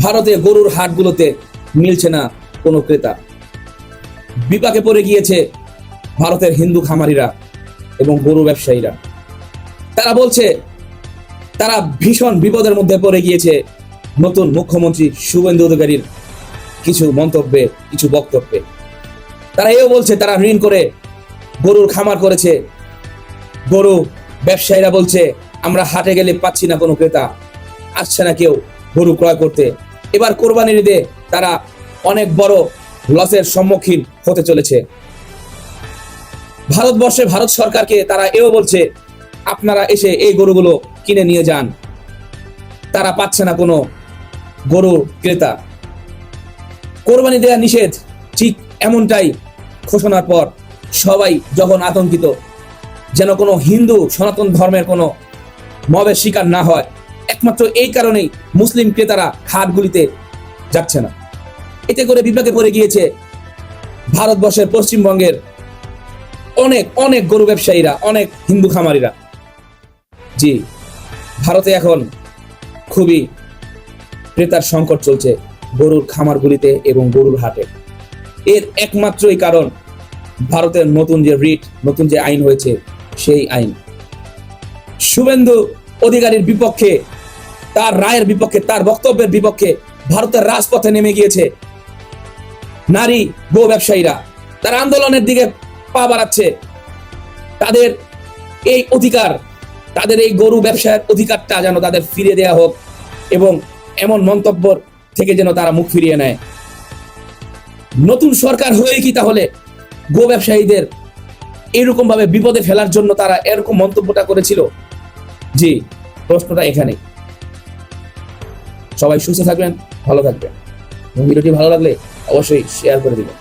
ভারতে গরুর হাটগুলোতে মিলছে না কোনো ক্রেতা। বিপাকে পড়ে গিয়েছে ভারতের হিন্দু খামারিরা এবং গরু ব্যবসায়ীরা। তারা বলছে তারা ভীষণ বিপদের মধ্যে পড়ে গিয়েছে নতুন মুখ্যমন্ত্রী শুভেন্দু অধিকারীর কিছু মন্তব্যে, কিছু বক্তব্যে। তারা এও বলছে তারা ঋণ করে গরুর খামার করেছে। গরু ব্যবসায়ীরা বলছে আমরা হাটে গেলে পাচ্ছি না কোনো ক্রেতা, আসছে না কেউ গরু ক্রয় করতে। এবার কোরবানির ঈদে তারা অনেক বড় লসের সম্মুখীন হতে চলেছে। ভারতবর্ষে ভারত সরকারকে তারা এও বলছে আপনারা এসে এই গরুগুলো কিনে নিয়ে যান, তারা পাচ্ছে না কোনো গরু ক্রেতা। কোরবানি দেওয়া নিষেধ, ঠিক এমনটাই ঘোষণার পর সবাই যখন আতঙ্কিত, যেন কোনো হিন্দু সনাতন ধর্মের কোনো মবের শিকার না হয়। একমাত্র এই কারণেই মুসলিম ক্রেতারা হাটগুলিতে যাচ্ছে না। এতে করে বিপাকে পড়ে গিয়েছে ভারতবর্ষের পশ্চিমবঙ্গের অনেক অনেক গরু ব্যবসায়ীরা, অনেক হিন্দু খামারিরা। জি, ভারতে এখন খুবই ক্রেতার সংকট চলছে গরুর খামারগুলিতে এবং গরুর হাটে। এর একমাত্রই কারণ ভারতের নতুন যে রিট, নতুন যে আইন হয়েছে, সেই আইন। শুভেন্দু অধিকারীর বিপক্ষে, তার রায়ের বিপক্ষে, তার বক্তব্যের বিপক্ষে ভারতের রাজপথে নেমে গিয়েছে নারী গো ব্যবসায়ীরা। তারা আন্দোলনের দিকে পা বাড়াচ্ছে। তাদের এই অধিকার, তাদের এই গরু ব্যবসায়ের অধিকারটা যেন তাদের ফিরিয়ে দেওয়া হোক এবং এমন মন্তব্য থেকে যেন তারা মুখ ফিরিয়ে নেয়। নতুন সরকার হয়ে কি তাহলে গো ব্যবসায়ীদের এরকম ভাবে বিপদে ফেলার জন্য তারা এরকম মন্তব্যটা করেছিল? জি, প্রশ্নটা এখানে। সবাই সুস্থ থাকবেন, ভালো থাকবেন। ভিডিওটি ভালো লাগলে অবশ্যই শেয়ার করে দিবেন।